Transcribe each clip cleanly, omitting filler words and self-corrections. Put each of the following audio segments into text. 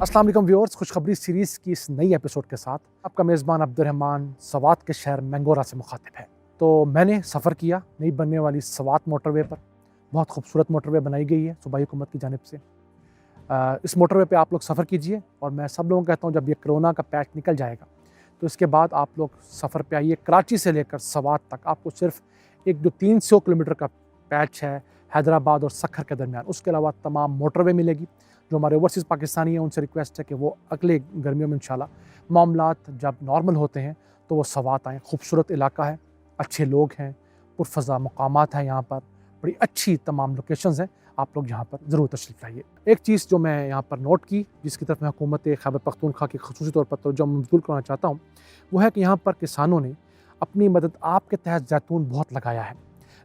अस्सलाम वालेकुम व्यूअर्स, खुशखबरी सीरीज़ की इस नई एपिसोड के साथ आपका मेज़बान अब्दुर्रहमान सवात के शहर मैंगोरा से मुखातिब है। तो मैंने सफ़र किया नई बनने वाली सवात मोटरवे पर। बहुत खूबसूरत मोटरवे बनाई गई है सूबाई हुकूमत की जानिब से। इस मोटरवे पे आप लोग सफ़र कीजिए और मैं सब लोगों को कहता हूँ जब ये कोरोना का पैच निकल जाएगा तो इसके बाद आप लोग सफ़र पे आइए। कराची से लेकर सवात तक आपको सिर्फ एक जो 300 किलोमीटर का पैच है हैदराबाद और सखर के दरमियान, उसके अलावा तमाम मोटरवे मिलेगी। जो हमारे ओवरसीज़ पाकिस्तानी हैं उनसे रिक्वेस्ट है कि वो अगले गर्मियों में इंशाल्लाह मामलात जब नॉर्मल होते हैं तो वो सवात आएँ। खूबसूरत इलाका है, अच्छे लोग हैं, पुरफ़ज़ा मकामात हैं यहाँ पर, बड़ी अच्छी तमाम लोकेशंस हैं। आप लोग यहाँ पर ज़रूर तशरीफ़ लाइए। एक चीज़ जो मैं यहाँ पर नोट की, जिसकी तरफ मैं हुकूमत खैबर पख्तूनख्वा की ख़ुसूसी तौर पर तवज्जो मबज़ूल करना चाहता हूँ, वो है कि यहाँ पर किसानों ने अपनी मदद आप के तहत जैतून बहुत लगाया है।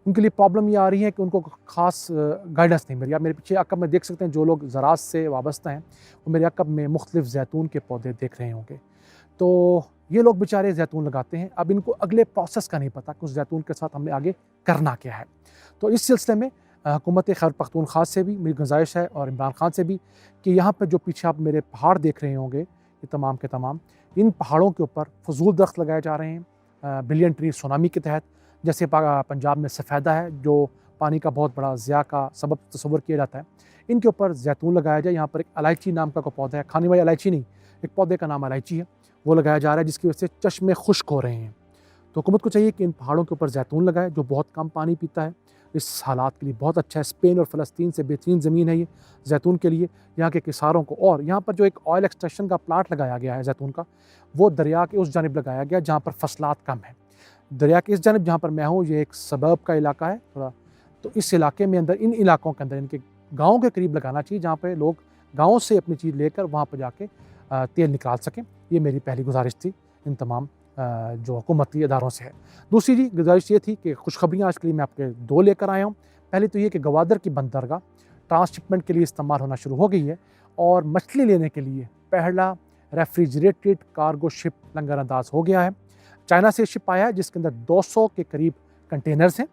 उनके लिए प्रॉब्लम ये आ रही है कि उनको ख़ास गाइडेंस नहीं मिली। आप मेरे पीछे अकब में देख सकते हैं, जो लोग ज़राअत से वाबस्ता हैं वो मेरे अकब में मुख्तलिफ़ जैतून के पौधे देख रहे होंगे। तो ये लोग बेचारे जैतून लगाते हैं, अब इनको अगले प्रोसेस का नहीं पता कि उस जैतून के साथ हमने आगे करना क्या है। तो इस सिलसिले में हुकूमत खैबर पख्तूनख्वा से भी मेरी गुजारिश है और इमरान खान से भी कि यहाँ पर जो पीछे आप मेरे पहाड़ देख रहे होंगे, ये तमाम के तमाम इन पहाड़ों के ऊपर फजूल दरख्त लगाए जा रहे हैं बिलियन ट्री सुनामी के तहत। जैसे पंजाब में सफ़ेदा है जो पानी का बहुत बड़ा ज़िया का सबब तस्वर किया जाता है, इनके ऊपर जैतून लगाया जाए। यहाँ पर एक इलायची नाम का कोई पौधा है, खाने वाली इलायची नहीं, एक पौधे का नाम इलायची है, वो लगाया जा रहा है जिसकी वजह से चश्मे खुश्क हो रहे हैं। तो हुकूमत को चाहिए कि इन पहाड़ों के ऊपर जैतून लगाए जो बहुत कम पानी पीता है। इस हालात के लिए बहुत अच्छा है। स्पेन और फ़लस्तीन से बेहतरीन ज़मीन है ये जैतून के लिए। यहाँ के किसानों को, और यहाँ पर जो एक ऑयल एक्सट्रैक्शन का प्लांट लगाया गया है जैतून का, वो दरिया के उस जानिब लगाया गया जहाँ पर फसलात कम है। दरिया के इस जानिब जहाँ पर मैं हूँ, ये एक सबब का इलाका है थोड़ा, तो इस इलाके में अंदर, इन इलाकों के अंदर, इनके गाँव के करीब लगाना चाहिए जहाँ पे लोग गाँव से अपनी चीज़ लेकर वहाँ पर जाके तेल निकाल सकें। ये मेरी पहली गुजारिश थी इन तमाम जो हुकूमती इदारों से है। दूसरी जी गुजारिश ये थी कि खुशखबरियाँ आज के लिए मैं आपके दो लेकर आया हूँ। पहली तो ये कि गवादर की बंदरगाह ट्रांसशिपमेंट के लिए इस्तेमाल होना शुरू हो गई है और मछली लेने के लिए पहला रेफ्रिजरेटेड कार्गो शिप लंगर अंदाज हो गया है। चाइना से शिप आया है जिसके अंदर 200 के करीब कंटेनर्स हैं,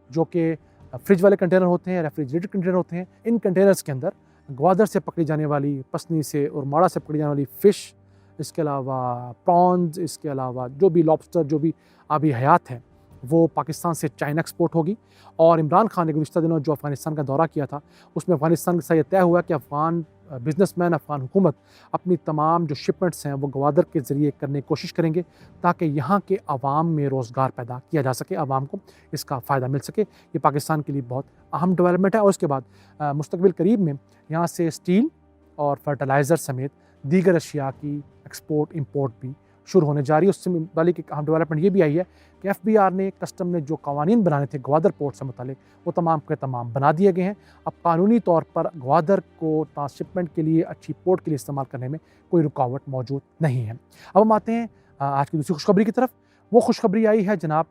जो कि फ्रिज वाले कंटेनर होते हैं, रेफ्रिजरेटेड कंटेनर होते हैं। इन कंटेनर्स के अंदर ग्वादर से पकड़ी जाने वाली, पसनी से और माड़ा से पकड़ी जाने वाली फ़िश, इसके अलावा प्रॉन्स, इसके अलावा जो भी लॉबस्टर, जो भी आबी हयात है, वो पाकिस्तान से चाइना एक्सपोर्ट होगी। और इमरान खान ने गुज़िश्ता दिनों जो अफ़गानिस्तान का दौरा किया था, उसमें अफ़गानिस्तान के साथ ये तय हुआ कि अफ़गान बिजनेसमैन, अफ़गान हुकूमत अपनी तमाम जो शिपमेंट्स हैं वो गवादर के ज़रिए करने की कोशिश करेंगे ताकि यहाँ के आवाम में रोज़गार पैदा किया जा सके, आवाम को इसका फ़ायदा मिल सके। ये पाकिस्तान के लिए बहुत अहम डेवलपमेंट है। और उसके बाद मुस्तक़बिल करीब में यहाँ से स्टील और फर्टिलाइज़र समेत दीगर अशिया की एक्सपोर्ट इंपोर्ट भी शुरू होने जा रही है। उससे मुतालिक एक अहम डेवलपमेंट ये भी आई है कि FBR ने, कस्टम ने जो कवानीन बनाने थे ग्वादर पोर्ट से मुतालिक, वो तमाम के तमाम बना दिए गए हैं। अब कानूनी तौर पर ग्वादर को ट्रांसशिपमेंट के लिए, अच्छी पोर्ट के लिए इस्तेमाल करने में कोई रुकावट मौजूद नहीं है। अब हम आते हैं आज की दूसरी खुशखबरी की तरफ। वो खुशखबरी आई है जनाब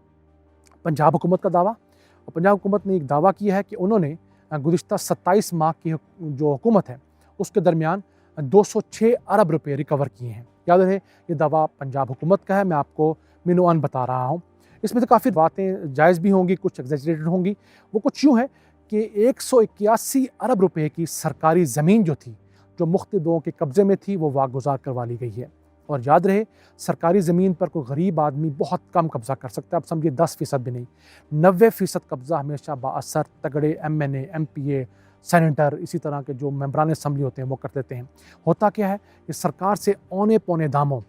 पंजाब हुकूमत का दावा। और पंजाब हुकूमत ने एक दावा किया है कि उन्होंने गुज़िश्ता 27 माह की जो हुकूमत है उसके दरमियान 206 अरब रुपए रिकवर किए हैं। याद रहे, ये दावा पंजाब हुकूमत का है, मैं आपको मिनोअन बता रहा हूँ। इसमें से काफ़ी बातें जायज़ भी होंगी, कुछ एग्जैजरेटेड होंगी। वो कुछ यूँ है कि 181 अरब रुपए की सरकारी ज़मीन जो थी, जो मुख्तदों के कब्ज़े में थी, वो वागुज़ार करवा ली गई है। और याद रहे, सरकारी ज़मीन पर कोई गरीब आदमी बहुत कम कब्ज़ा कर सकता है। अब समझिए 10% भी नहीं, 90% कब्ज़ा हमेशा बाअसर तगड़े MNA, MPA, सेनेटर, इसी तरह के जो मेंबरान असम्बली होते हैं वो कर देते हैं। होता क्या है कि सरकार से औने पौने दामों,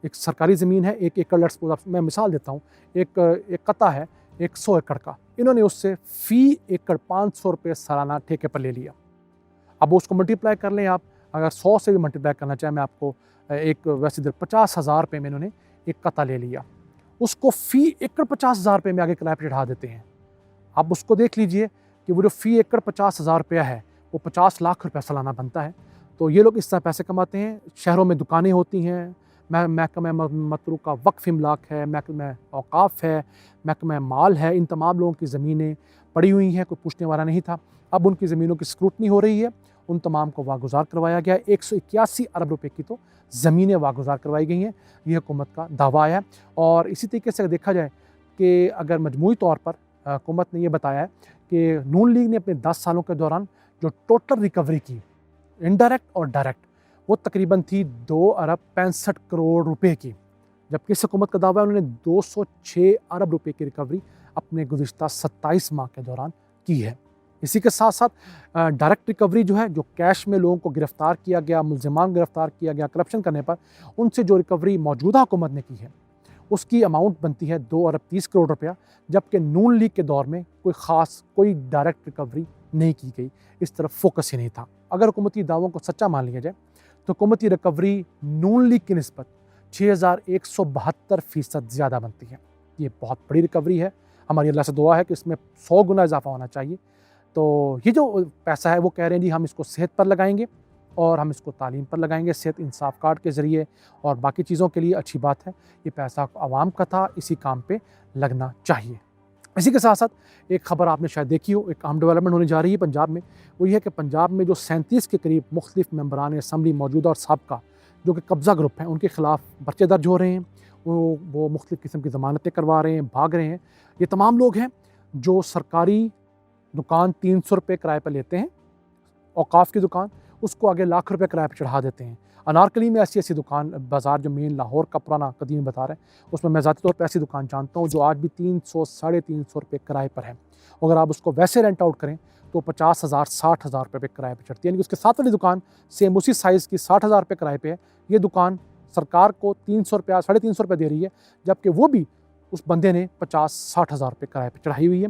एक सरकारी ज़मीन है 1 एकड़, मैं मिसाल देता हूँ, एक कता है 100 एकड़ का, इन्होंने उससे फ़ी एकड़ 500 रुपये सालाना ठेके पर ले लिया। अब उसको मल्टीप्लाई कर लें आप, अगर 100 से भी मल्टीप्लाई करना चाहें, मैं आपको एक वैसे 50,000 रुपये में इन्होंने एक कता ले लिया, उसको फ़ी एकड़ 50,000 रुपये में आगे किराए पर चढ़ा देते हैं। आप उसको देख लीजिए कि वो जो फ़ी एकड़ 50,000 रुपया है वो 50 लाख रुपया सालाना बनता है। तो ये लोग इस तरह पैसे कमाते हैं। शहरों में दुकानें होती हैं, महकमा मतरूका वक्फ इमलाक है, महकमा औकाफ़ है, महकमा माल है, इन तमाम लोगों की ज़मीनें पड़ी हुई हैं, कोई पूछने वाला नहीं था। अब उनकी ज़मीनों की स्क्रूटनी हो रही है, उन तमाम को वागुज़ार करवाया गया है। 181 अरब रुपये की तो ज़मीनें वागुज़ार करवाई गई हैं, ये हुकूमत का दावा है। और इसी तरीके से देखा जाए कि अगर मजमूई तौर पर हुकूमत ने ये बताया है कि नून लीग ने अपने 10 सालों के दौरान जो टोटल रिकवरी की, इनडायरेक्ट और डायरेक्ट, वो तकरीबन थी 2 अरब 65 करोड़ रुपए की, जबकि इस हुकूमत का दावा है उन्होंने 206 अरब रुपए की रिकवरी अपने गुज़िश्ता 27 माह के दौरान की है। इसी के साथ साथ डायरेक्ट रिकवरी जो है, जो कैश में लोगों को गिरफ्तार किया गया, मुल्ज़िमान गिरफ्तार किया गया करप्शन करने पर, उनसे जो रिकवरी मौजूदा हुकूमत ने की है उसकी अमाउंट बनती है 2 अरब 30 करोड़ रुपया, जबकि नून लीग के दौर में कोई डायरेक्ट रिकवरी नहीं की गई, इस तरफ फोकस ही नहीं था। अगर हुकूमती दावों को सच्चा मान लिया जाए तो हुकूमती रिकवरी नून लीग की निस्बत 6172% ज़्यादा बनती है। ये बहुत बड़ी रिकवरी है। हमारी अल्लाह से दुआ है कि इसमें 100 गुना इजाफा होना चाहिए। तो ये जो पैसा है वो कह रहे हैं जी हम इसको सेहत पर लगाएंगे और हम इसको तालीम पर लगाएंगे, सेहत इंसाफ कार्ड के ज़रिए और बाकी चीज़ों के लिए अच्छी बात है। ये पैसा आवाम का था, इसी काम पे लगना चाहिए। इसी के साथ साथ एक ख़बर आपने शायद देखी हो, एक अहम डेवलपमेंट होने जा रही है पंजाब में। वो ये है कि पंजाब में जो 37 के करीब मुख्तलिफ मेंबरान असम्बली मौजूदा और साबका जो कि कब्ज़ा ग्रुप हैं, उनके ख़िलाफ़ पर्चे दर्ज हो रहे हैं। वो मुख्तलिफ़ किस्म की ज़मानतें करवा रहे हैं, भाग रहे हैं। ये तमाम लोग हैं जो सरकारी दुकान 300 रुपये किराए पर लेते हैं, औकाफ़ की दुकान, उसको आगे लाख रुपये किराए पर चढ़ा देते हैं। अनारकली में ऐसी दुकान, बाज़ार जो मेन लाहौर का पुराना कदीम बता रहे हैं, उसमें मैं ज़ाती तौर पर ऐसी दुकान जानता हूँ जो आज भी 300 साढ़े 300 रुपये किराए पर है। अगर आप उसको वैसे रेंट आउट करें तो 50,000 60,000 रुपये पे किराए पर चढ़ती है। यानी कि उसके साथ वाली दुकान सेम उसी साइज़ की 60,000 रुपये किराए पे है। ये दुकान सरकार को 300 रुपया साढ़े 300 रुपये दे रही है, जबकि वो भी उस बंदे ने 50-60 हज़ार रुपये किराए पर चढ़ाई हुई है।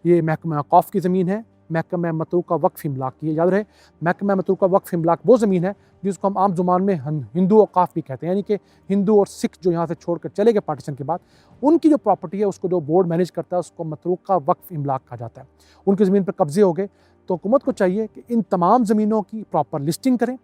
ये महकमा औक़ाफ़ की ज़मीन है, महकमा मतरूका वक्फ़ इमलाक की है। याद रहे, महकमा मतरूका वक्फ़ इमलाक वो ज़मीन है जिसको हम आम ज़ुबान में हिंदू औक़ाफ़ भी कहते हैं। यानी कि हिंदू और सिख जो यहाँ से छोड़ कर चले गए पार्टीशन के बाद, उनकी जो प्रॉपर्टी है उसको जो बोर्ड मैनेज करता है उसको मतरूका वक्फ़ इमलाक कहा जाता है। उनकी ज़मीन पर कब्ज़े हो गए तो हुकूमत को चाहिए कि इन तमाम ज़मीनों की प्रॉपर लिस्टिंग करें,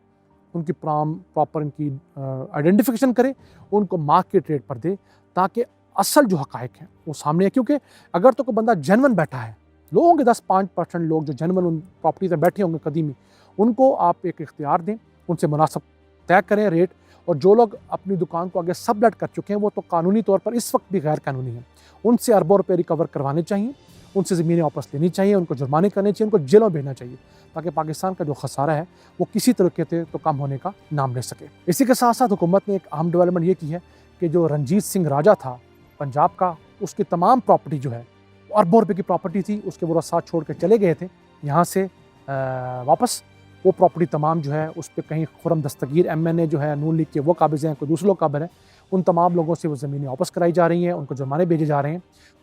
उनकी प्रॉपर इनकी आइडेंटिफिकेशन करें, उनको मार्केट रेट पर दे ताकि असल जो हक़ाइक़ हैं वो सामने है। क्योंकि अगर तो कोई बंदा जेन्युइन बैठा है, लोगों के 10-5% लोग जो जेन्युइन उन प्रॉपर्टी पर बैठे होंगे कदीमी, उनको आप एक इख्तियार दें, उनसे मुनासिब तय करें रेट। और जो लोग अपनी दुकान को आगे सबलेट कर चुके हैं वो तो कानूनी तौर पर इस वक्त भी गैर कानूनी हैं, उनसे अरबों रुपये रिकवर करवाने चाहिए, उनसे ज़मीनें वापस लेनी चाहिए, उनको जुर्माने करने चाहिए, उनको जेलों में भेजना चाहिए ताकि पाकिस्तान का जो खसारा है वो किसी तरीके से तो कम होने का नाम ले सके। इसी के साथ साथ हुकूमत ने एक अहम डेवलपमेंट ये की है कि जो रणजीत सिंह राजा था पंजाब का, उसकी तमाम प्रॉपर्टी जो है अरबों रुपये की प्रॉपर्टी थी, उसके वो साथ छोड़ कर चले गए थे यहाँ से वापस। वो प्रॉपर्टी तमाम जो है उस पर कहीं खुरम दस्तगीर MNA जो है नून लीग के वो काबिज़ हैं, कोई दूसरे लोग काबिज़ हैं, उन तमाम लोगों से वो ज़मीनें वापस कराई जा रही हैं, उनको जुर्माने भेजे जा रहे हैं।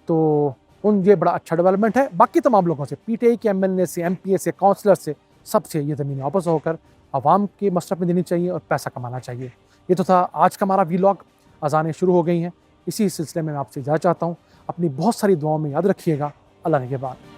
तो ये बड़ा अच्छा डेवलपमेंट है। बाकी तमाम लोगों से, PTI के MNA से, MPA से, काउंसलर से, सबसे ये ज़मीनें वापस होकर आवाम के मसरफ़ में देनी चाहिए और पैसा कमाना चाहिए। ये तो था आज का हमारा व्लॉग। अज़ानें शुरू हो गई हैं, इसी सिलसिले में मैं आपसे इजाज़त चाहता हूँ। अपनी बहुत सारी दुआओं में याद रखिएगा। अल्लाह ने के बाद।